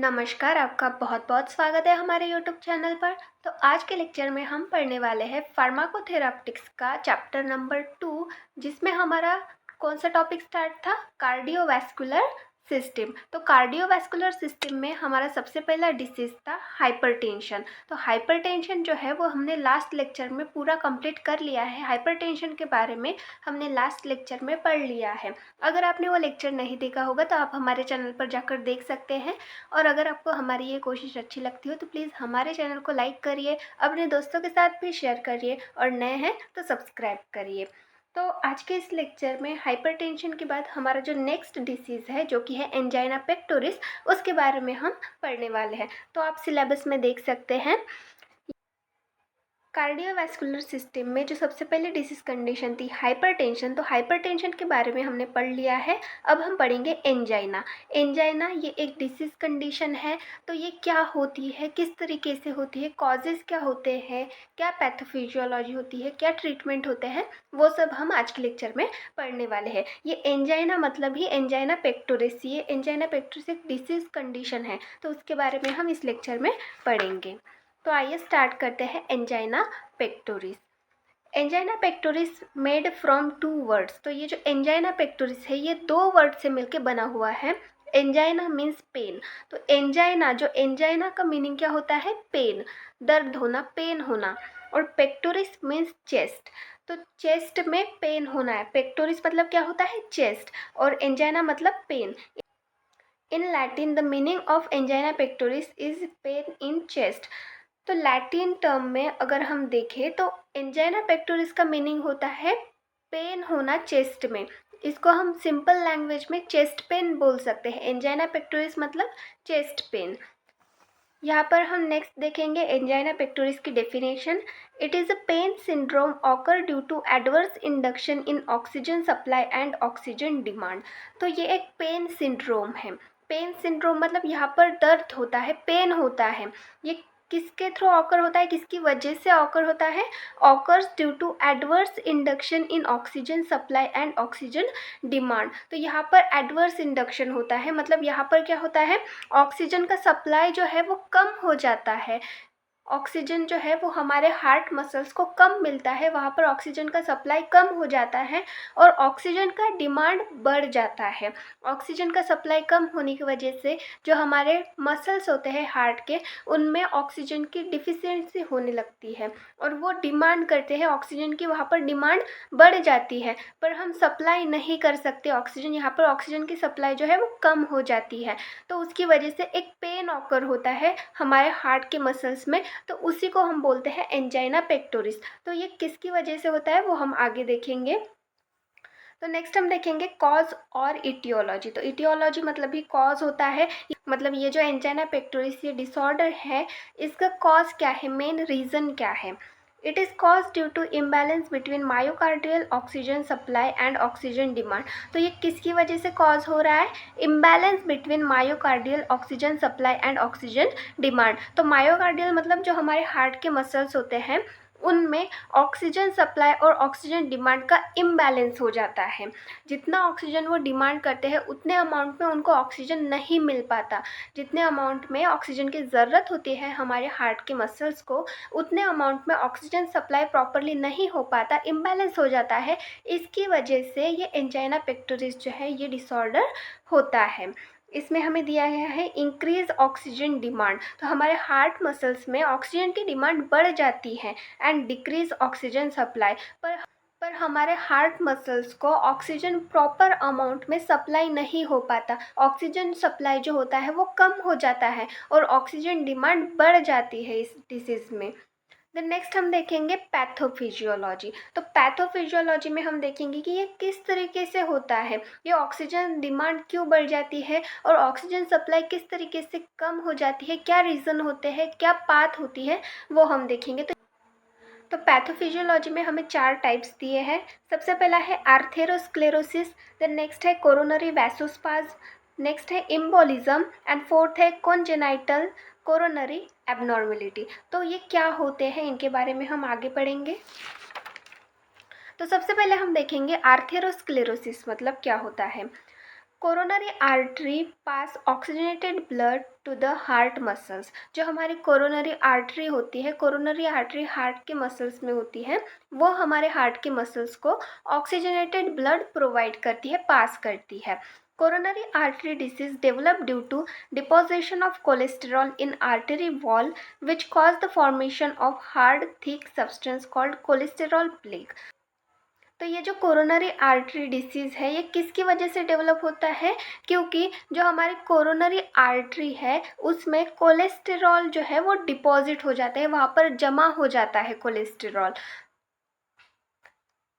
नमस्कार, आपका बहुत-बहुत स्वागत है हमारे यूट्यूब चैनल पर। तो आज के लेक्चर में हम पढ़ने वाले हैं फार्माकोथेरापिटिक्स का चैप्टर नंबर 2, जिसमें हमारा कौन सा टॉपिक स्टार्ट था? Cardiovascular system. तो कार्डियोवैस्कुलर सिस्टम में हमारा सबसे पहला डिसीज़ था हाइपरटेंशन। तो हाइपरटेंशन जो है वो हमने लास्ट लेक्चर में पूरा कंप्लीट कर लिया है। हाइपरटेंशन के बारे में हमने लास्ट लेक्चर में पढ़ लिया है। अगर आपने वो लेक्चर नहीं देखा होगा तो आप हमारे चैनल पर जाकर देख सकते हैं। और अगर आपको हमारी ये कोशिश अच्छी लगती हो तो प्लीज़ हमारे चैनल को लाइक करिए, अपने दोस्तों के साथ भी शेयर करिए और नए हैं तो सब्सक्राइब करिए। तो आज के इस लेक्चर में हाइपरटेंशन के बाद हमारा जो नेक्स्ट डिसीज़ है जो कि है एंजाइना पेक्टोरिस, उसके बारे में हम पढ़ने वाले हैं। तो आप सिलेबस में देख सकते हैं कार्डियोवैस्कुलर सिस्टम में जो सबसे पहले डिसीज़ कंडीशन थी हाइपरटेंशन। तो हाइपरटेंशन के बारे में हमने पढ़ लिया है। अब हम पढ़ेंगे एंजाइना। एंजाइना ये एक डिसीज़ कंडीशन है। तो ये क्या होती है, किस तरीके से होती है, कॉजेज़ क्या होते हैं, क्या पैथोफिजियोलॉजी होती है, क्या ट्रीटमेंट होते हैं, वो सब हम आज के लेक्चर में पढ़ने वाले हैं। ये एंजाइना मतलब ही एंजाइना पेक्टोरिस, ये एंजाइना पेक्टोरिस एक डिसीज़ कंडीशन है। तो उसके बारे में हम इस लेक्चर में पढ़ेंगे। तो आइए स्टार्ट करते हैं angina pectoris. Angina pectoris made from 2 words. तो ये जो एंजाइना पेक्टोरिस है ये 2 वर्ड से मिलके बना हुआ है। Angina means pain. तो एंजाइना, जो एंजाइना का मीनिंग क्या होता है? पेन, दर्द होना, पेन होना। और पेक्टोरिस मीन्स चेस्ट। तो चेस्ट में पेन होना है। पेक्टोरिस मतलब क्या होता है? चेस्ट। और एंजाइना मतलब pain. In Latin the meaning of angina pectoris is pain in chest. तो लैटिन टर्म में अगर हम देखें तो एंजाइना पेक्टोरिस का मीनिंग होता है पेन होना चेस्ट में। इसको हम सिंपल लैंग्वेज में चेस्ट पेन बोल सकते हैं। एंजाइना पेक्टोरिस मतलब चेस्ट पेन। यहाँ पर हम नेक्स्ट देखेंगे एंजाइना पेक्टोरिस की definition. It is a pain syndrome occur due to adverse induction in oxygen supply and oxygen demand. तो ये एक पेन सिंड्रोम है। पेन सिंड्रोम मतलब यहाँ पर दर्द होता है, पेन होता है। ये किसके थ्रू ऑकर होता है, किसकी वजह से ऑकर होता है? Occurs due to adverse induction in oxygen supply and oxygen demand. तो यहाँ पर एडवर्स इंडक्शन होता है, मतलब यहाँ पर क्या होता है? ऑक्सीजन का सप्लाई जो है वो कम हो जाता है। ऑक्सीजन जो है वो हमारे हार्ट मसल्स को कम मिलता है, वहाँ पर ऑक्सीजन का सप्लाई कम हो जाता है और ऑक्सीजन का डिमांड बढ़ जाता है। ऑक्सीजन का सप्लाई कम होने की वजह से जो हमारे मसल्स होते हैं हार्ट के, उनमें ऑक्सीजन की डिफिशियंसी होने लगती है और वो डिमांड करते हैं ऑक्सीजन की, वहाँ पर डिमांड बढ़ जाती है। पर हम सप्लाई नहीं कर सकते ऑक्सीजन, यहाँ पर ऑक्सीजन की सप्लाई जो है वो कम हो जाती है। तो उसकी वजह से एक पेन ऑकर होता है हमारे हार्ट के मसल्स में। तो उसी को हम बोलते हैं एंजाइना पेक्टोरिस। तो ये किसकी वजह से होता है वो हम आगे देखेंगे। तो नेक्स्ट हम देखेंगे कॉज और इटियोलॉजी। तो इटियोलॉजी मतलब ही कॉज होता है, मतलब ये जो एंजाइना पेक्टोरिस ये डिसऑर्डर है, इसका कॉज क्या है, मेन रीज़न क्या है? It is cause due to imbalance between myocardial oxygen supply and oxygen demand. तो ये किसकी वजह से कॉज हो रहा है? Imbalance between myocardial oxygen supply and oxygen demand. तो मायोकार्डियल मतलब जो हमारे हार्ट के मसल्स होते हैं उनमें ऑक्सीजन सप्लाई और ऑक्सीजन डिमांड का इम्बैलेंस हो जाता है। जितना ऑक्सीजन वो डिमांड करते हैं उतने अमाउंट में उनको ऑक्सीजन नहीं मिल पाता। जितने अमाउंट में ऑक्सीजन की ज़रूरत होती है हमारे हार्ट के मसल्स को, उतने अमाउंट में ऑक्सीजन सप्लाई प्रॉपरली नहीं हो पाता, इम्बैलेंस हो जाता है। इसकी वजह से ये एंजाइना पेक्टोरिस जो है ये डिसऑर्डर होता है। इसमें हमें दिया गया है इंक्रीज ऑक्सीजन डिमांड। तो हमारे हार्ट मसल्स में ऑक्सीजन की डिमांड बढ़ जाती है एंड डिक्रीज ऑक्सीजन सप्लाई। पर हमारे हार्ट मसल्स को ऑक्सीजन प्रॉपर अमाउंट में सप्लाई नहीं हो पाता। ऑक्सीजन सप्लाई जो होता है वो कम हो जाता है और ऑक्सीजन डिमांड बढ़ जाती है इस डिसीज़ में। देन नेक्स्ट हम देखेंगे पैथोफिजियोलॉजी। तो पैथोफिजियोलॉजी में हम देखेंगे कि ये किस तरीके से होता है, ये ऑक्सीजन डिमांड क्यों बढ़ जाती है और ऑक्सीजन सप्लाई किस तरीके से कम हो जाती है, क्या रीज़न होते हैं, क्या पाथ होती है, वो हम देखेंगे। तो पैथोफिजियोलॉजी में हमें 4 टाइप्स दिए हैं। सबसे पहला है आर्थेरोस्क्लेरोसिस, देन नेक्स्ट है कोरोनरी वैसोस्पाज, नेक्स्ट है इम्बोलिज्म एंड फोर्थ है कॉन्जेनाइटल कोरोनरी एबनॉर्मेलिटी। तो ये क्या होते हैं इनके बारे में हम आगे पढ़ेंगे। तो सबसे पहले हम देखेंगे आर्थेरोस्क्लेरोसिस मतलब क्या होता है। Coronary artery pass oxygenated blood to the heart muscles. जो हमारी कोरोनरी आर्टरी होती है, कोरोनरी आर्टरी हार्ट के मसल्स में होती है, वो हमारे हार्ट के मसल्स को ऑक्सीजनेटेड ब्लड प्रोवाइड करती है, पास करती है। Coronary artery disease develop due to deposition of cholesterol in artery wall which cause the formation of hard thick substance called cholesterol plaque. तो ये जो कोरोनरी आर्टरी डिसीज़ है, ये किसकी वजह से डेवलप होता है? क्योंकि जो हमारी कोरोनरी आर्टरी है उसमें कोलेस्टेरॉल जो है वो डिपॉजिट हो जाता है, वहाँ पर जमा हो जाता है कोलेस्टेरॉल।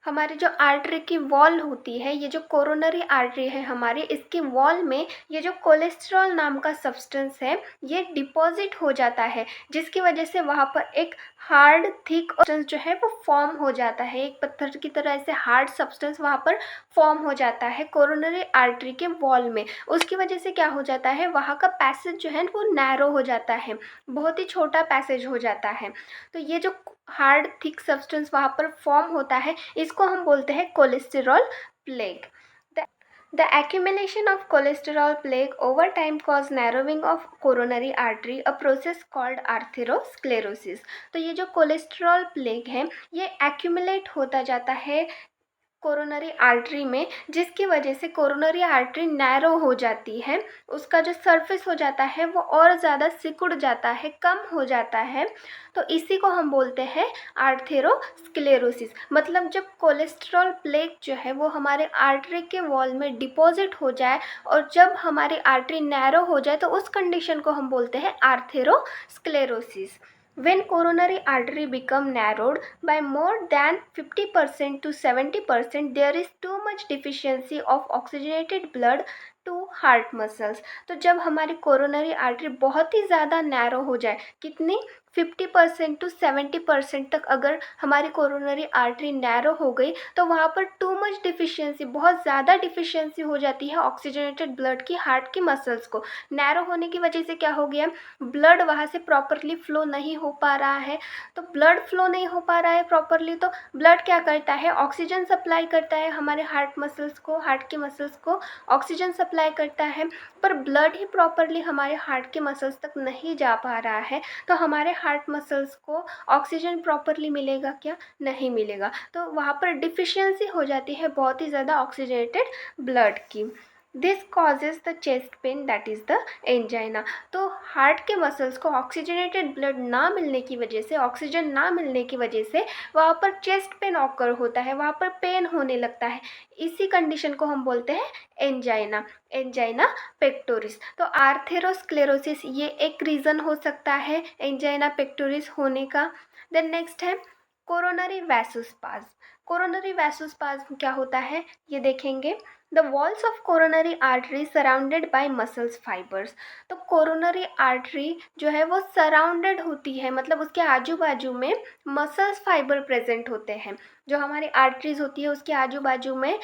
हमारी जो आर्टरी की वॉल होती है, ये जो कोरोनरी आर्टरी है हमारी, इसकी वॉल में ये जो कोलेस्ट्रॉल नाम का सब्सटेंस है ये डिपॉजिट हो जाता है, जिसकी वजह से वहाँ पर एक हार्ड थिक सब्सटेंस जो है वो फॉर्म हो जाता है। एक पत्थर की तरह ऐसे हार्ड सब्सटेंस वहाँ पर फॉर्म हो जाता है कोरोनरी आर्टरी के वॉल में। उसकी वजह से क्या हो जाता है, वहाँ का पैसेज जो है वो नैरो हो जाता है, बहुत ही छोटा पैसेज हो जाता है। तो ये जो हार्ड थिक सब्सटेंस वहाँ पर फॉर्म होता है, इसको हम बोलते हैं cholesterol plaque. The accumulation of cholesterol plaque over time cause narrowing of coronary artery, a process called atherosclerosis। तो ये जो कोलेस्ट्रॉल प्लेक है ये एक्यूमुलेट होता जाता है कोरोनरी आर्टरी में, जिसकी वजह से कोरोनरी आर्टरी नैरो हो जाती है, उसका जो सरफेस हो जाता है वो और ज़्यादा सिकुड़ जाता है, कम हो जाता है। तो इसी को हम बोलते हैं आर्थेरोस्क्लेरोसिस। मतलब जब कोलेस्ट्रॉल प्लेक जो है वो हमारे आर्टरी के वॉल में डिपॉजिट हो जाए और जब हमारी आर्टरी नैरो हो जाए, तो उस कंडीशन को हम बोलते हैं atherosclerosis. When coronary artery become narrowed by more than 50% to 70%, there is too much deficiency of oxygenated blood to heart muscles. तो जब हमारी कोरोनरी आर्टरी बहुत ही ज़्यादा नैरो हो जाए, कितनी 50% टू 70% तक अगर हमारी कोरोनरी आर्टरी नैरो हो गई, तो वहाँ पर टू मच डिफिशियंसी, बहुत ज़्यादा डिफिशियंसी हो जाती है ऑक्सीजनेटेड ब्लड की हार्ट की मसल्स को। नैरो होने की वजह से क्या हो गया, ब्लड वहाँ से प्रॉपरली फ्लो नहीं हो पा रहा है। तो ब्लड फ्लो नहीं हो पा रहा है प्रॉपरली, तो ब्लड क्या करता है, ऑक्सीजन सप्लाई करता है हमारे हार्ट मसल्स को, हार्ट के मसल्स को ऑक्सीजन सप्लाई करता है, पर ब्लड ही प्रॉपरली हमारे हार्ट के मसल्स तक नहीं जा पा रहा है। तो हमारे हार्ट मसल्स को ऑक्सीजन प्रॉपरली मिलेगा क्या, नहीं मिलेगा। तो वहाँ पर डिफिशियंसी हो जाती है बहुत ही ज़्यादा ऑक्सीजनेटेड ब्लड की। This causes the chest pain, that is the angina. तो हार्ट के मसल्स को ऑक्सीजनेटेड ब्लड ना मिलने की वजह से, ऑक्सीजन ना मिलने की वजह से वहाँ पर चेस्ट पेन ऑकर होता है, वहाँ पर पेन होने लगता है। इसी कंडीशन को हम बोलते हैं एंजाइना, एंजाइना पेक्टोरिस। तो आर्थेरोस्क्लेरोसिस ये एक रीज़न हो सकता है एंजाइना पेक्टोरिस होने का। देन नेक्स्ट है कोरोनरी वैसोस्पाज्म। कोरोनरी वैसोस्पाज्म क्या होता है ये देखेंगे। The walls of coronary artery surrounded by muscles fibres. तो कोरोनरी आर्टरी जो है वो सराउंडेड होती है, मतलब उसके आजू बाजू में मसल्स फाइबर प्रेजेंट होते हैं। जो हमारी आर्टरीज होती है उसके आजू बाजू में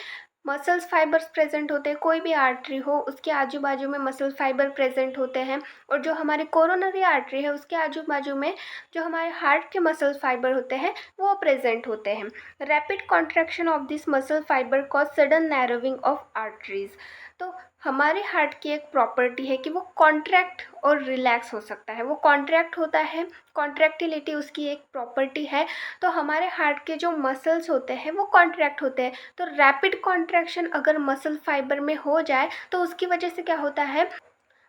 मसल्स फाइबर्स प्रेजेंट होते हैं। कोई भी आर्टरी हो उसके आजू बाजू में मसल फाइबर प्रेजेंट होते हैं। और जो हमारी कोरोनरी आर्टरी है उसके आजू बाजू में जो हमारे हार्ट के मसल फाइबर होते हैं वो प्रेजेंट होते हैं। Rapid contraction of this muscle fibre cause sudden narrowing of arteries. तो हमारे हार्ट की एक प्रॉपर्टी है कि वो कॉन्ट्रैक्ट और रिलैक्स हो सकता है, वो कॉन्ट्रैक्ट होता है, कॉन्ट्रैक्टिलिटी उसकी एक प्रॉपर्टी है। तो हमारे हार्ट के जो मसल्स होते हैं वो कॉन्ट्रैक्ट होते हैं। तो रैपिड कॉन्ट्रैक्शन अगर मसल फाइबर में हो जाए तो उसकी वजह से क्या होता है,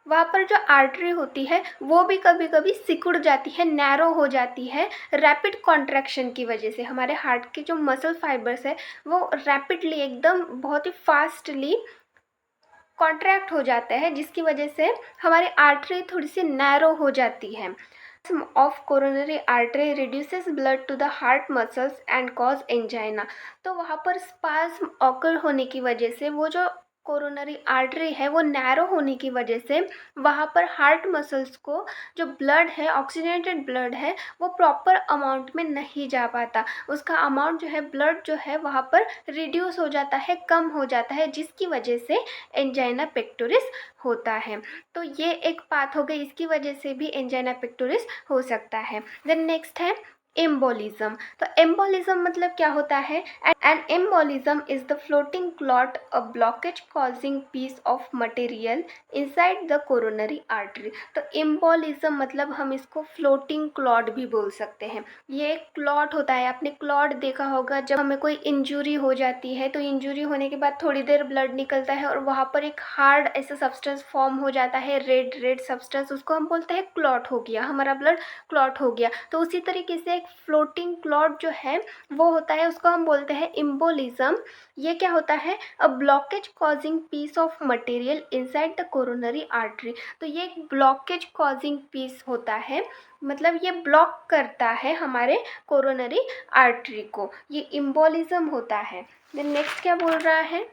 वहाँ पर जो आर्टरी होती है वो भी कभी कभी सिकुड़ जाती है, नैरो हो जाती है। रैपिड कॉन्ट्रैक्शन की वजह से हमारे हार्ट के जो मसल फाइबर्स है वो रैपिडली, एकदम बहुत ही फास्टली कॉन्ट्रैक्ट हो जाता है, जिसकी वजह से हमारी आर्टरी थोड़ी सी नैरो हो जाती है। Of coronary artery reduces blood to the heart muscles and cause angina. तो वहाँ पर स्पाज्म ऑकर होने की वजह से वो जो कोरोनरी आर्टरी है वो नैरो होने की वजह से वहाँ पर हार्ट मसल्स को जो ब्लड है, ऑक्सीजनेटेड ब्लड है, वो प्रॉपर अमाउंट में नहीं जा पाता। उसका अमाउंट जो है, ब्लड जो है वहाँ पर रिड्यूस हो जाता है, कम हो जाता है, जिसकी वजह से एंजाइना पेक्टोरिस होता है। तो ये एक बात हो गई, इसकी वजह से भी एंजाइना पेक्टोरिस हो सकता है। देन नेक्स्ट है एम्बोलिज्म। तो एम्बोलिज्म मतलब क्या होता है? An embolism is the floating clot, a blockage causing piece of material inside the coronary artery. तो एम्बोलिज्म मतलब हम इसको फ्लोटिंग क्लॉट भी बोल सकते हैं। ये एक क्लॉट होता है, आपने क्लॉट देखा होगा जब हमें कोई इंजरी हो जाती है तो इंजरी होने के बाद थोड़ी देर ब्लड निकलता है और वहाँ पर एक हार्ड ऐसा सब्सटेंस फॉर्म हो जाता है, रेड रेड सब्सटेंस, उसको हम बोलते हैं क्लॉट हो गया, हमारा ब्लड क्लॉट हो गया। तो उसी तरीके से एक फ्लोटिंग क्लॉट जो है वो होता है, उसको हम बोलते हैं एम्बोलिज्म। ये क्या होता है? A blockage causing piece of material inside the coronary artery. तो ये एक ब्लॉकेज कॉजिंग पीस होता है, मतलब ये ब्लॉक करता है हमारे कोरोनरी आर्टरी को, ये एम्बोलिज्म होता है। देन नेक्स्ट क्या बोल रहा है?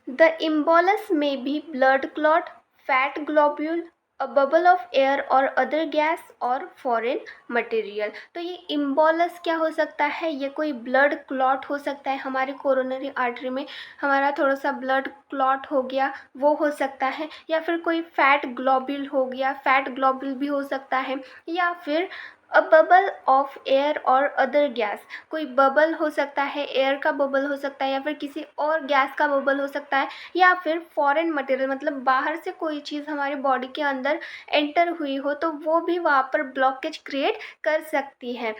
The embolus may be blood clot, fat globule, a bubble of air or other gas or foreign material। तो ये इम्बोलस क्या हो सकता है? ये कोई ब्लड क्लॉट हो सकता है, हमारे कोरोनरी आर्टरी में हमारा थोड़ा सा ब्लड क्लॉट हो गया वो हो सकता है, या फिर कोई फैट ग्लोब्यूल हो गया, फैट ग्लोब्यूल भी हो सकता है, या फिर अ बबल ऑफ एयर और अदर गैस, कोई बबल हो सकता है, एयर का बबल हो सकता है, या फिर किसी और गैस का बबल हो सकता है, या फिर फॉरेन मटेरियल मतलब बाहर से कोई चीज़ हमारे बॉडी के अंदर एंटर हुई हो तो वो भी वहाँ पर ब्लॉकेज क्रिएट कर सकती है।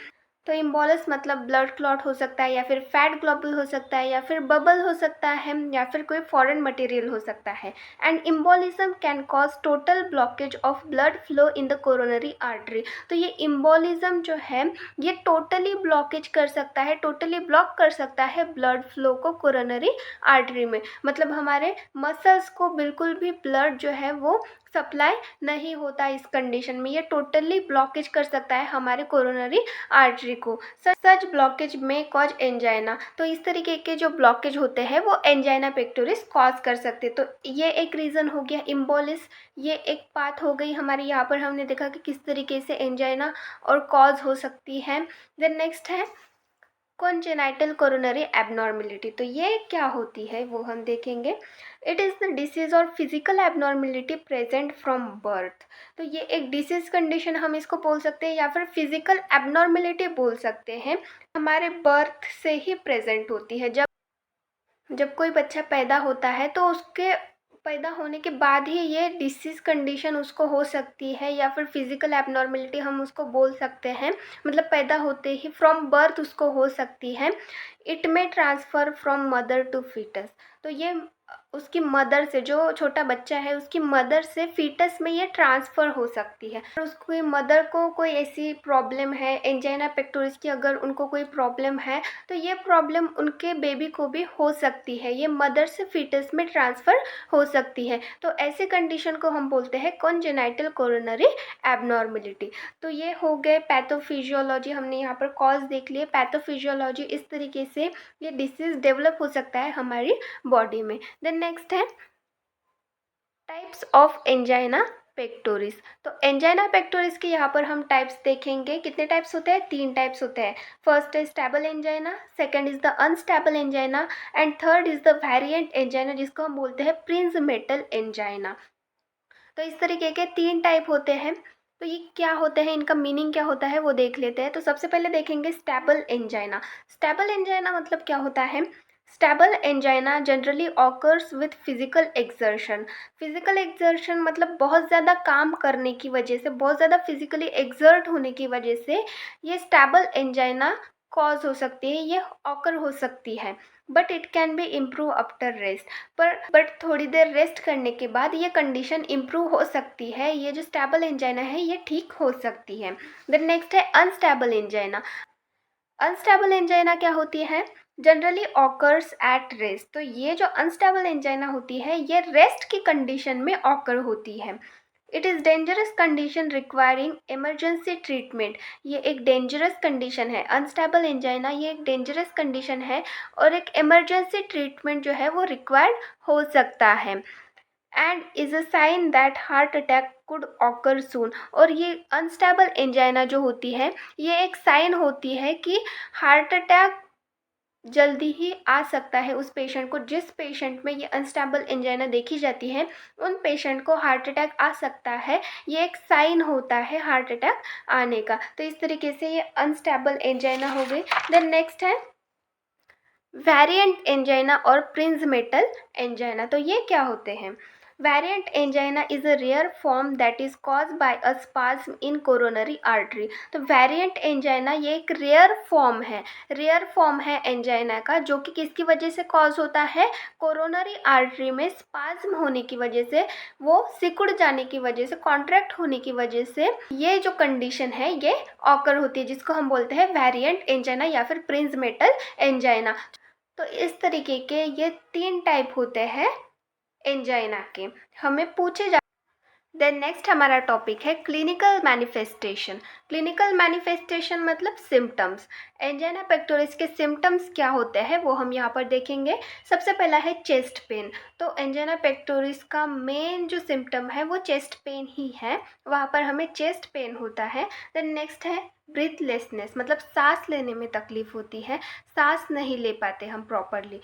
तो इम्बोलस मतलब ब्लड क्लॉट हो सकता है, या फिर फैट ग्लोबुल हो सकता है, या फिर बबल हो सकता है, या फिर कोई फॉरेन मटेरियल हो सकता है। And embolism can cause total blockage of blood flow in the coronary artery. तो ये इम्बोलिज्म जो है ये टोटली ब्लॉकेज कर सकता है, टोटली ब्लॉक कर सकता है ब्लड फ्लो को कोरोनरी आर्टरी में, मतलब हमारे मसल्स को बिल्कुल भी ब्लड जो है वो सप्लाई नहीं होता इस कंडीशन में, ये टोटली ब्लॉकेज कर सकता है हमारे कोरोनरी आर्टरी को। सच ब्लॉकेज में कॉज एंजाइना। तो इस तरीके के जो ब्लॉकेज होते हैं वो एंजाइना पेक्टोरिस कॉज कर सकते हैं। तो ये एक रीज़न हो गया इम्बोलिस, ये एक बात हो गई हमारी, यहाँ पर हमने देखा कि किस तरीके से एंजाइना और कॉज हो सकती है। देन नेक्स्ट है कॉन्जेनाइटल कोरोनरी एबनॉर्मेलिटी। तो ये क्या होती है वो हम देखेंगे। इट इज़ द डिसीज़ और physical abnormality present from birth. तो ये एक डिसीज कंडीशन हम इसको बोल सकते हैं, या फिर फिजिकल एबनॉर्मेलिटी बोल सकते हैं, हमारे बर्थ से ही प्रेजेंट होती है। जब जब कोई बच्चा पैदा होता है तो उसके पैदा होने के बाद ही ये डिसीज कंडीशन उसको हो सकती है, या फिर फिजिकल एबनॉर्मेलिटी हम उसको बोल सकते हैं, मतलब पैदा होते ही फ्रॉम बर्थ उसको हो सकती है। It may transfer from mother to foetus. तो ये उसकी मदर से, जो छोटा बच्चा है उसकी मदर से फीटस में ये ट्रांसफ़र हो सकती है। और उसकी मदर को कोई ऐसी प्रॉब्लम है एंजाइना पेक्टोरिस की, अगर उनको कोई प्रॉब्लम है तो ये प्रॉब्लम उनके बेबी को भी हो सकती है, ये मदर से फीटस में ट्रांसफ़र हो सकती है। तो ऐसे कंडीशन को हम बोलते हैं कॉन्जेनाइटल कोरोनरी एबनॉर्मेलिटी। तो ये हो गए पैथोफिजियोलॉजी, हमने यहाँ पर कॉज देख लिए। पैथोफिजियोलॉजी, इस तरीके से ये डिसीज़ डेवलप हो सकता है हमारी बॉडी में। देन नेक्स्ट है टाइप्स ऑफ एंजाइना पेक्टोरिस। तो एंजाइना पेक्टोरिस के यहाँ पर हम टाइप्स देखेंगे। कितने टाइप्स होते हैं? 3 टाइप्स होते हैं। फर्स्ट है stable angina, second is the unstable angina, and third is the variant angina, जिसको हम बोलते हैं प्रिंजमेटल एंजाइना। तो इस तरीके के 3 टाइप होते हैं। तो ये क्या होते हैं, इनका मीनिंग क्या होता है वो देख लेते हैं। तो सबसे पहले देखेंगे स्टेबल एंजाइना। स्टेबल एंजाइना मतलब क्या होता है? Stable angina generally occurs with physical exertion. Physical exertion मतलब बहुत ज़्यादा काम करने की वजह से, बहुत ज़्यादा फिजिकली एक्सर्ट होने की वजह से ये स्टेबल एंजाइना कॉज हो सकती है, ये ऑकर हो सकती है। But it can be improve after rest. But थोड़ी देर रेस्ट करने के बाद ये कंडीशन इम्प्रूव हो सकती है, ये जो स्टेबल एंजाइना है ये ठीक हो सकती है। देन नेक्स्ट है अनस्टेबल एंजाइना। अनस्टेबल एंजाइना क्या होती है? Generally occurs at rest. तो ये जो अनस्टेबल एंजाइना होती है ये रेस्ट की कंडीशन में ऑकर होती है। It is dangerous condition requiring emergency treatment. ये एक डेंजरस कंडीशन है, अनस्टेबल एंजाइना ये एक डेंजरस कंडीशन है और एक इमरजेंसी ट्रीटमेंट जो है वो रिक्वायर्ड हो सकता है। And is a sign that heart attack could occur soon. और ये अनस्टेबल एंजाइना जो होती है ये एक साइन होती है कि हार्ट अटैक जल्दी ही आ सकता है उस पेशेंट को। जिस पेशेंट में ये अनस्टेबल एंजाइना देखी जाती है, उन पेशेंट को हार्ट अटैक आ सकता है। ये एक साइन होता है हार्ट अटैक आने का। तो इस तरीके से ये अनस्टेबल एंजाइना हो गई। देन नेक्स्ट है वेरिएंट एंजाइना और प्रिंज़मेटल एंजाइना। तो ये क्या होते हैं? Variant angina is a rare form that is caused by a spasm in coronary artery. तो वेरिएंट एंजाइना ये एक रेयर फॉर्म है एंजाइना का, जो कि किसकी वजह से कॉज होता है? कोरोनरी आर्टरी में स्पाज्म होने की वजह से, वो सिकुड़ जाने की वजह से, कॉन्ट्रैक्ट होने की वजह से ये जो कंडीशन है ये ऑकर होती है, जिसको हम बोलते हैं वेरिएंट एंजाइना या फिर प्रिंज़मेटल एंजाइना। तो इस तरीके के ये 3 टाइप होते हैं एंजाइना के, हमें पूछे जा। देन नेक्स्ट हमारा टॉपिक है क्लिनिकल मैनिफेस्टेशन। क्लिनिकल मैनिफेस्टेशन मतलब सिम्टम्स। एंजाइना पेक्टोरिस के सिम्टम्स क्या होते हैं वो हम यहाँ पर देखेंगे। सबसे पहला है चेस्ट पेन। तो एंजाइना पेक्टोरिस का मेन जो सिम्टम है वो चेस्ट पेन ही है, वहाँ पर हमें चेस्ट पेन होता है। देन नेक्स्ट है ब्रीथलेसनेस, मतलब सांस लेने में तकलीफ होती है, सांस नहीं ले पाते हम प्रॉपरली।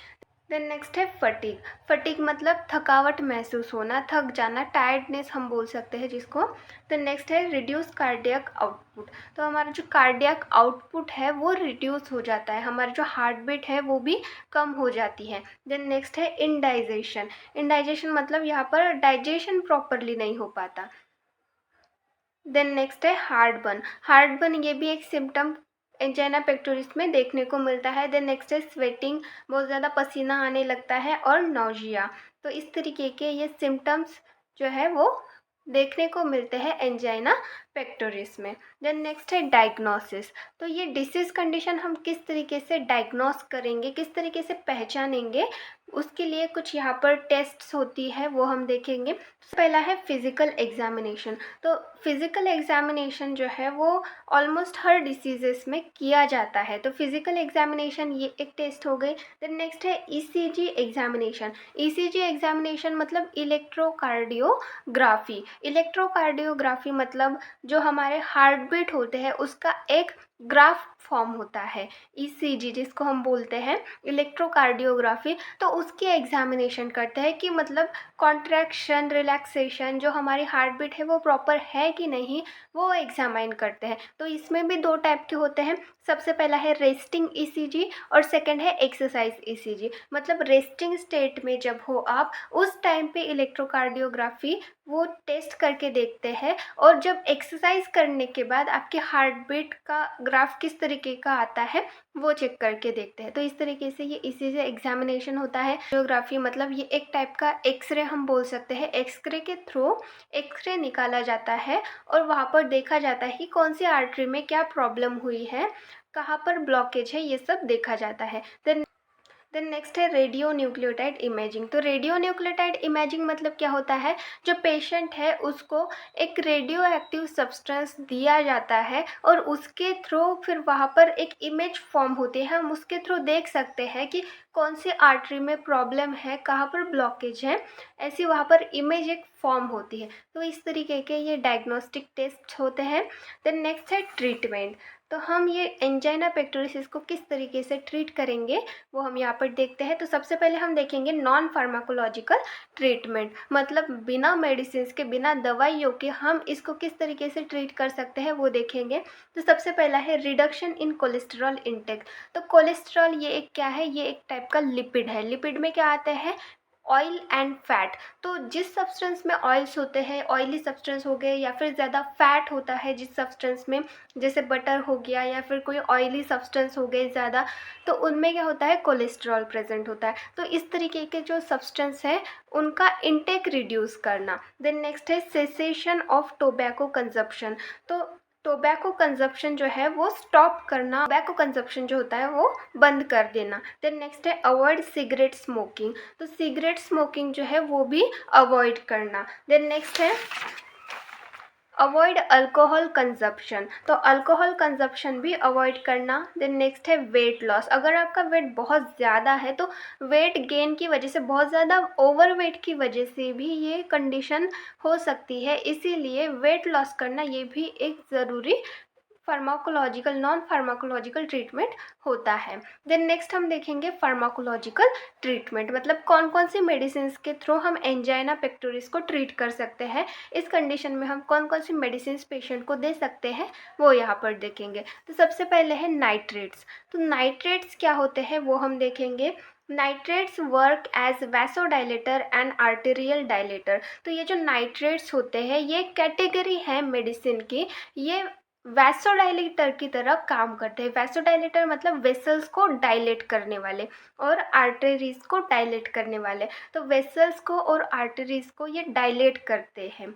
देन नेक्स्ट है फटीग। फटीग मतलब थकावट महसूस होना, थक जाना, टायर्डनेस हम बोल सकते हैं जिसको। देन नेक्स्ट है रिड्यूस कार्डियक आउटपुट। तो हमारा जो कार्डियक आउटपुट है वो रिड्यूस हो जाता है, हमारी जो हार्ट बीट है वो भी कम हो जाती है। देन नेक्स्ट है इनडाइजेशन। इनडाइजेशन मतलब यहाँ पर डाइजेशन प्रॉपरली नहीं हो पाता। देन नेक्स्ट है हार्टबर्न। हार्टबर्न ये भी एक सिम्टम एंजाइना पेक्टोरिस में देखने को मिलता है। देन नेक्स्ट है स्वेटिंग, बहुत ज़्यादा पसीना आने लगता है, और नौजिया। तो इस तरीके के ये सिम्टम्स जो है वो देखने को मिलते हैं एंजाइना पेक्टोरिस में। देन नेक्स्ट है डायग्नोसिस। तो ये डिसीज़ कंडीशन हम किस तरीके से डायग्नोस करेंगे, किस तरीके से पहचानेंगे, उसके लिए कुछ यहाँ पर टेस्ट्स होती है वो हम देखेंगे। पहला है फिज़िकल एग्जामिनेशन। तो फिज़िकल एग्जामिनेशन जो है वो ऑलमोस्ट हर डिसीजेस में किया जाता है। तो फिज़िकल एग्जामिनेशन ये एक टेस्ट हो गई। देन नेक्स्ट है ईसीजी एग्जामिनेशन। ईसीजी एग्जामिनेशन मतलब इलेक्ट्रोकार्डियोग्राफी। इलेक्ट्रोकार्डियोग्राफी मतलब जो हमारे हार्ट बीट होते हैं उसका एक ग्राफ फॉर्म होता है, ईसीजी जिसको हम बोलते हैं इलेक्ट्रोकार्डियोग्राफी। तो उसकी एग्जामिनेशन करते हैं कि मतलब कॉन्ट्रैक्शन, रिलैक्सेशन, जो हमारी हार्ट बीट है वो प्रॉपर है कि नहीं, वो एग्जामाइन करते हैं। तो इसमें भी 2 टाइप के होते हैं। सबसे पहला है रेस्टिंग ईसीजी और सेकंड है एक्सरसाइज ईसीजी। मतलब रेस्टिंग स्टेट में जब हो आप, उस टाइम पे इलेक्ट्रोकार्डियोग्राफी वो टेस्ट करके देखते हैं, और जब एक्सरसाइज करने के बाद आपके हार्ट बीट का ग्राफ किस तरीके का आता है वो चेक करके देखते हैं। तो इस तरीके से ये इसी से एग्जामिनेशन होता है। जियोग्राफी मतलब ये एक टाइप का एक्सरे हम बोल सकते हैं। एक्सरे के थ्रू एक्सरे निकाला जाता है और वहाँ पर देखा जाता है कि कौन सी आर्टरी में क्या प्रॉब्लम हुई है, कहाँ पर ब्लॉकेज है, ये सब देखा जाता है। देन नेक्स्ट है रेडियो न्यूक्लियोटाइड इमेजिंग। तो रेडियो न्यूक्लियोटाइड इमेजिंग मतलब क्या होता है? जो पेशेंट है उसको एक रेडियो एक्टिव सब्सटेंस दिया जाता है और उसके थ्रू फिर वहाँ पर एक इमेज फॉर्म होती है। हम उसके थ्रू देख सकते हैं कि कौन सी आर्टरी में प्रॉब्लम है, कहाँ पर ब्लॉकेज है, ऐसी वहाँ पर इमेज एक फॉर्म होती है। तो इस तरीके के ये डायग्नोस्टिक टेस्ट होते हैं। देन नेक्स्ट है ट्रीटमेंट। तो हम ये एंजाइना पेक्टोरिस को किस तरीके से ट्रीट करेंगे वो हम यहाँ पर देखते हैं। तो सबसे पहले हम देखेंगे नॉन फार्माकोलॉजिकल ट्रीटमेंट, मतलब बिना मेडिसिन के, बिना दवाइयों के हम इसको किस तरीके से ट्रीट कर सकते हैं वो देखेंगे। तो सबसे पहला है रिडक्शन इन कोलेस्ट्रॉल इंटेक। तो कोलेस्ट्रॉल ये एक क्या है? ये एक टाइप का लिपिड है। लिपिड में क्या आते हैं? Oil and fat. तो जिस सब्सटेंस में ऑयल्स होते हैं, ऑयली सब्सटेंस हो गए, या फिर ज़्यादा फैट होता है जिस सब्सटेंस में, जैसे बटर हो गया या फिर कोई ऑयली सब्सटेंस हो गए ज़्यादा, तो उनमें क्या होता है? कोलेस्ट्रॉल प्रेजेंट होता है। तो इस तरीके के जो सब्सटेंस है उनका इंटेक रिड्यूस करना। देन नेक्स्ट है सेसेशन ऑफ टोबैको कंजप्शन। तो टोबैको कंजप्शन जो है वो स्टॉप करना, टोबैको कंजप्शन जो होता है वो बंद कर देना। देन नेक्स्ट है अवॉइड सिगरेट स्मोकिंग। तो सिगरेट स्मोकिंग जो है वो भी अवॉइड करना। देन नेक्स्ट है अवॉइड अल्कोहल कंजप्शन। तो अल्कोहल कंजप्शन भी अवॉइड करना। देन नेक्स्ट है वेट लॉस। अगर आपका वेट बहुत ज़्यादा है तो वेट गेन की वजह से, बहुत ज़्यादा ओवर वेट की वजह से भी ये कंडीशन हो सकती है, इसीलिए वेट लॉस करना ये भी एक ज़रूरी नॉन फार्माकोलॉजिकल ट्रीटमेंट होता है। देन नेक्स्ट हम देखेंगे फार्माकोलॉजिकल ट्रीटमेंट, मतलब कौन कौन सी मेडिसिन के थ्रू हम एंजाइना पेक्टोरिस को ट्रीट कर सकते हैं, इस कंडीशन में हम कौन कौन सी मेडिसिन पेशेंट को दे सकते हैं वो यहाँ पर देखेंगे। तो सबसे पहले है नाइट्रेट्स। तो नाइट्रेट्स क्या होते हैं वो हम देखेंगे। Nitrates work as vasodilator and arterial dilator. तो ये जो नाइट्रेट्स होते हैं ये कैटेगरी है मेडिसिन की, ये वैसोडाइलेटर की तरह काम करते हैं। वैसोडाइलेटर मतलब वेसल्स को डायलेट करने वाले और आर्टरीज को डायलेट करने वाले। तो वेसल्स को और आर्टरीज को ये डायलेट करते हैं।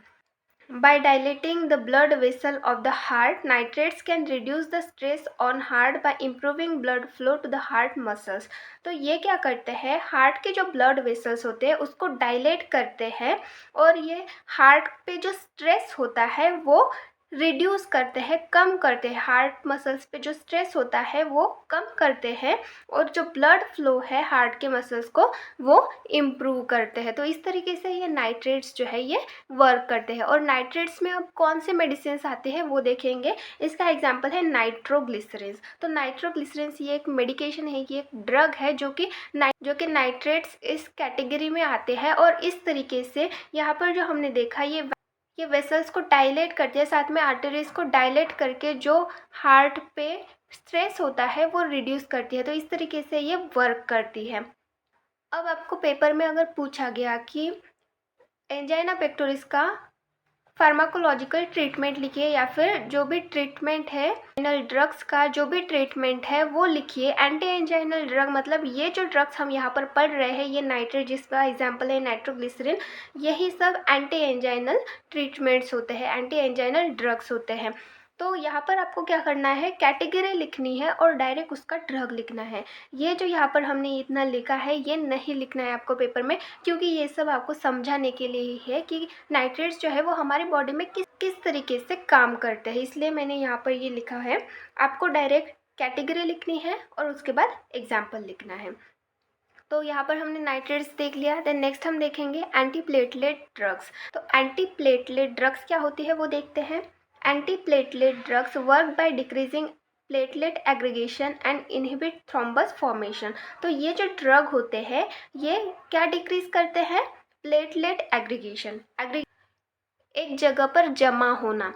By dilating the blood vessel of the heart, nitrates can reduce the stress on heart by improving blood flow to the heart muscles. तो ये क्या करते हैं, हार्ट के जो ब्लड वेसल्स होते हैं उसको डायलेट करते हैं और ये हार्ट पे जो स्ट्रेस होता है वो रिड्यूस करते हैं, कम करते हैं। हार्ट मसल्स पे जो स्ट्रेस होता है वो कम करते हैं और जो ब्लड फ्लो है हार्ट के मसल्स को वो इम्प्रूव करते हैं। तो इस तरीके से ये नाइट्रेट्स जो है ये वर्क करते हैं। और नाइट्रेट्स में अब कौन से मेडिसिन आते हैं वो देखेंगे। इसका एग्जांपल है नाइट्रोग्लिसरिन्स। तो नाइट्रोग्लिसरिन्स ये एक मेडिकेशन है, ये एक ड्रग है जो कि नाइट्रेट्स इस कैटेगरी में आते हैं। और इस तरीके से यहाँ पर जो हमने देखा ये वेसल्स को डायलेट करती है, साथ में आर्टरीज को डायलेट करके जो हार्ट पे स्ट्रेस होता है वो रिड्यूस करती है। तो इस तरीके से ये वर्क करती है। अब आपको पेपर में अगर पूछा गया कि एंजाइना पेक्टोरिस का फार्माकोलॉजिकल ट्रीटमेंट लिखिए या फिर जो भी ट्रीटमेंट है एंजाइनल ड्रग्स का जो भी ट्रीटमेंट है वो लिखिए। एंटी एंजाइनल ड्रग मतलब ये जो ड्रग्स हम यहाँ पर पढ़ रहे हैं, ये नाइट्रेट जिसका एग्जांपल है नाइट्रोग्लिसरिन, यही सब एंटी एंजाइनल ट्रीटमेंट्स होते हैं, एंटी एंजाइनल ड्रग्स होते हैं। तो यहाँ पर आपको क्या करना है, कैटेगरी लिखनी है और डायरेक्ट उसका ड्रग लिखना है। ये जो यहाँ पर हमने इतना लिखा है ये नहीं लिखना है आपको पेपर में, क्योंकि ये सब आपको समझाने के लिए ही है कि नाइट्रेट्स जो है वो हमारी बॉडी में किस तरीके से काम करते हैं, इसलिए मैंने यहाँ पर ये लिखा है। आपको डायरेक्ट कैटेगरी लिखनी है और उसके बाद एग्जाम्पल लिखना है। तो यहाँ पर हमने नाइट्रेट्स देख लिया। देन नेक्स्ट हम देखेंगे एंटी प्लेटलेट ड्रग्स। तो एंटी प्लेटलेट ड्रग्स क्या होती है वो देखते हैं। Antiplatelet drugs work by decreasing platelet aggregation and inhibit thrombus formation. तो ये जो ड्रग होते हैं ये क्या डिक्रीज करते हैं, प्लेटलेट एग्रीगेशन, एक जगह पर जमा होना।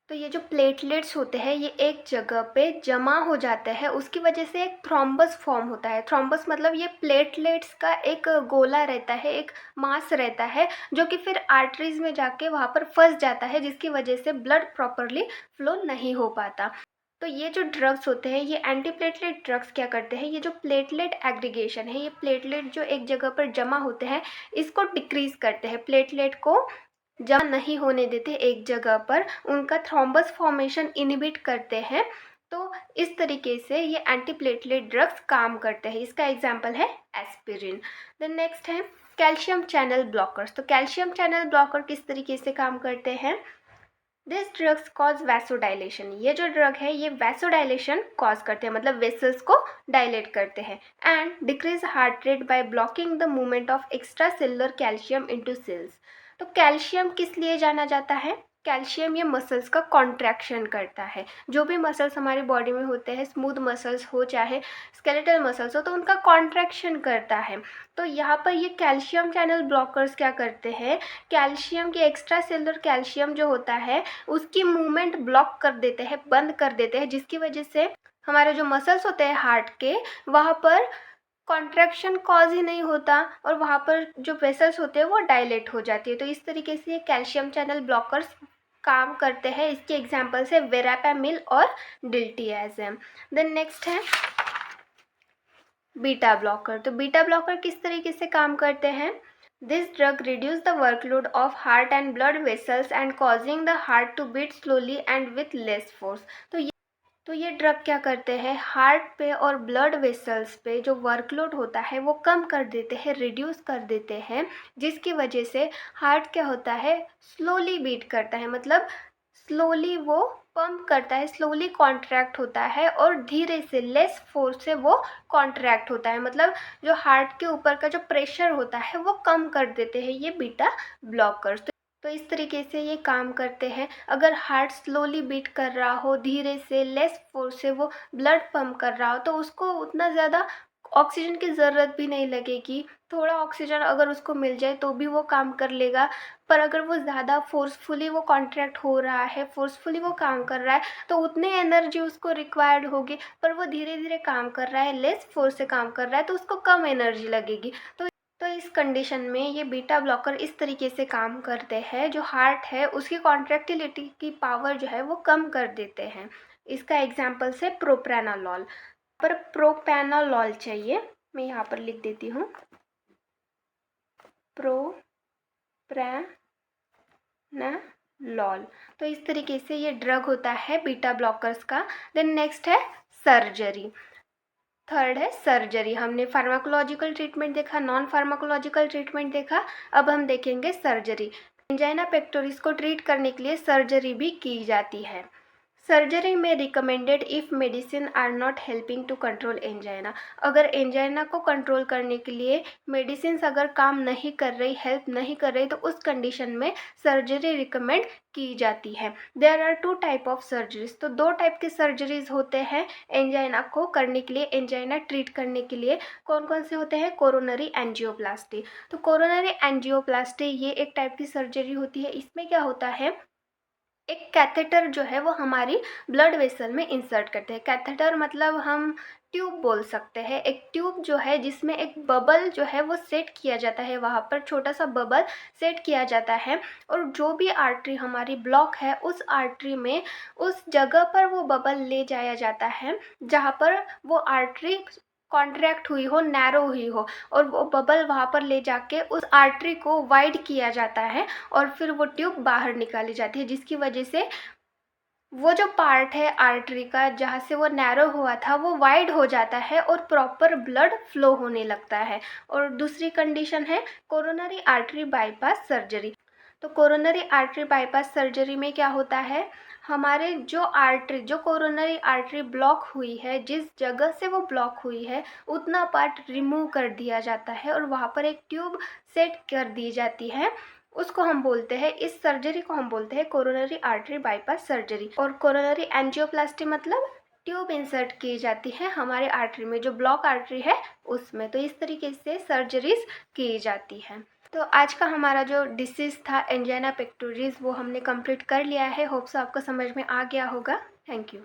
तो ये जो प्लेटलेट्स होते हैं ये एक जगह पे जमा हो जाते हैं, उसकी वजह से एक थ्रोम्बस फॉर्म होता है। थ्रोम्बस मतलब ये प्लेटलेट्स का एक गोला रहता है, एक मास रहता है जो कि फिर आर्टरीज में जाके वहाँ पर फंस जाता है, जिसकी वजह से ब्लड प्रॉपरली फ्लो नहीं हो पाता। तो ये जो ड्रग्स होते हैं ये एंटीप्लेटलेट ड्रग्स क्या करते हैं, ये जो प्लेटलेट एग्रीगेशन है, ये प्लेटलेट जो एक जगह पर जमा होते हैं इसको डिक्रीज करते हैं, प्लेटलेट को जमा नहीं होने देते एक जगह पर, उनका थ्रोम्बस फॉर्मेशन इनहिबिट करते हैं। तो इस तरीके से ये एंटीप्लेटलेट ड्रग्स काम करते हैं। इसका एग्जांपल है एस्पिरिन। देन नेक्स्ट है कैल्शियम चैनल ब्लॉकर्स। तो कैल्शियम चैनल ब्लॉकर किस तरीके से काम करते हैं, दिस ड्रग्स कॉज वैसोडाइलेशन। ये जो ड्रग है ये वैसोडाइलेशन कॉज करते हैं, मतलब वेसल्स को डायलेट करते हैं। And decrease heart rate by blocking the movement of extra cellular calcium into cells. तो कैल्शियम किस लिए जाना जाता है, कैल्शियम ये मसल्स का कॉन्ट्रैक्शन करता है। जो भी मसल्स हमारी बॉडी में होते हैं, स्मूथ मसल्स हो चाहे स्केलेटल मसल्स हो, तो उनका कॉन्ट्रैक्शन करता है। तो यहाँ पर ये कैल्शियम चैनल ब्लॉकर्स क्या करते हैं, कैल्शियम के एक्स्ट्रा सेलुलर कैल्शियम जो होता है उसकी मूवमेंट ब्लॉक कर देते हैं, बंद कर देते हैं, जिसकी वजह से हमारे जो मसल्स होते हैं हार्ट के वहाँ पर कॉन्ट्रैक्शन कॉज ही नहीं होता और वहाँ पर जो वेसल्स होते हैं वो डायलेट हो जाती है। तो इस तरीके से ये कैल्शियम चैनल ब्लॉकर्स काम करते हैं। इसके एग्जांपल्स है वेरापेमिल और डिल्टियाज़ेम। देन नेक्स्ट है बीटा ब्लॉकर। तो बीटा ब्लॉकर किस तरीके से काम करते हैं, this drug reduce the workload of heart and blood vessels and causing the heart to beat slowly and with less force. तो ये ड्रग क्या करते हैं, हार्ट पे और ब्लड वेसल्स पे जो वर्कलोड होता है वो कम कर देते हैं, रिड्यूस कर देते हैं, जिसकी वजह से हार्ट क्या होता है, स्लोली बीट करता है, मतलब स्लोली वो पंप करता है, स्लोली कॉन्ट्रैक्ट होता है और धीरे से लेस फोर्स से वो कॉन्ट्रैक्ट होता है, मतलब जो हार्ट के ऊपर का जो प्रेशर होता है वो कम कर देते हैं ये बीटा ब्लॉकर्स। तो इस तरीके से ये काम करते हैं। अगर हार्ट स्लोली बीट कर रहा हो, धीरे से, लेस फोर्स से वो ब्लड पंप कर रहा हो, तो उसको उतना ज़्यादा ऑक्सीजन की ज़रूरत भी नहीं लगेगी। थोड़ा ऑक्सीजन अगर उसको मिल जाए तो भी वो काम कर लेगा। पर अगर वो ज़्यादा फ़ोर्सफुली वो कॉन्ट्रैक्ट हो रहा है, फ़ोर्सफुली वो काम कर रहा है, तो उतनी एनर्जी उसको रिक्वायर्ड होगी। पर वो धीरे-धीरे काम कर रहा है, लेस फ़ोर्स से काम कर रहा है, तो उसको कम एनर्जी लगेगी। तो इस कंडीशन में ये बीटा ब्लॉकर इस तरीके से काम करते हैं, जो हार्ट है उसकी कॉन्ट्रैक्टिलिटी की पावर जो है वो कम कर देते हैं। इसका एग्जांपल्स है प्रोप्रानालॉल। पर प्रोप्रानालॉल चाहिए, मैं यहाँ पर लिख देती हूँ, प्रोप्रानालॉल। तो इस तरीके से ये ड्रग होता है बीटा ब्लॉकर्स का। देन नेक्स्ट है सर्जरी। थर्ड है सर्जरी। हमने फार्माकोलॉजिकल ट्रीटमेंट देखा, नॉन फार्माकोलॉजिकल ट्रीटमेंट देखा, अब हम देखेंगे सर्जरी। एंजाइना पेक्टोरिस को ट्रीट करने के लिए सर्जरी भी की जाती है। सर्जरी में recommended if medicine are not helping to control angina. अगर एंजाइना को कंट्रोल करने के लिए मेडिसिन अगर काम नहीं कर रही, हेल्प नहीं कर रही, तो उस कंडीशन में सर्जरी रिकमेंड की जाती है। There are two type of surgeries. तो दो टाइप के सर्जरीज होते हैं एंजाइना को करने के लिए, एंजाइना ट्रीट करने के लिए। कौन कौन से होते हैं? Coronary angioplasty. तो कोरोनरी एंजियोप्लास्टी ये एक टाइप की सर्जरी होती है। इसमें क्या होता है, एक कैथेटर जो है वो हमारी ब्लड वेसल में इंसर्ट करते हैं। कैथेटर मतलब हम ट्यूब बोल सकते हैं। एक ट्यूब जो है जिसमें एक बबल जो है वो सेट किया जाता है, वहाँ पर छोटा सा बबल सेट किया जाता है, और जो भी आर्टरी हमारी ब्लॉक है उस आर्टरी में उस जगह पर वो बबल ले जाया जाता है जहाँ पर वो आर्टरी कॉन्ट्रैक्ट हुई हो, नैरो हुई हो, और वो बबल वहाँ पर ले जाके उस आर्टरी को वाइड किया जाता है, और फिर वो ट्यूब बाहर निकाली जाती है, जिसकी वजह से वो जो पार्ट है आर्टरी का जहाँ से वो नैरो हुआ था वो वाइड हो जाता है और प्रॉपर ब्लड फ्लो होने लगता है। और दूसरी कंडीशन है कोरोनरी आर्टरी बाईपास सर्जरी। तो कोरोनरी आर्टरी बाईपास सर्जरी में क्या होता है, हमारे जो आर्टरी, जो कोरोनरी आर्टरी ब्लॉक हुई है, जिस जगह से वो ब्लॉक हुई है उतना पार्ट रिमूव कर दिया जाता है और वहाँ पर एक ट्यूब सेट कर दी जाती है। उसको हम बोलते हैं, इस सर्जरी को हम बोलते हैं कोरोनरी आर्टरी बाईपास सर्जरी। और कोरोनरी एंजियोप्लास्टी मतलब ट्यूब इंसर्ट की जाती है हमारे आर्टरी में, जो ब्लॉक आर्टरी है उसमें। तो इस तरीके से सर्जरीज की जाती हैं। तो आज का हमारा जो डिसीज़ था एंजाइना पेक्टोरिस वो हमने कंप्लीट कर लिया है। होप्स आपको समझ में आ गया होगा। Thank you.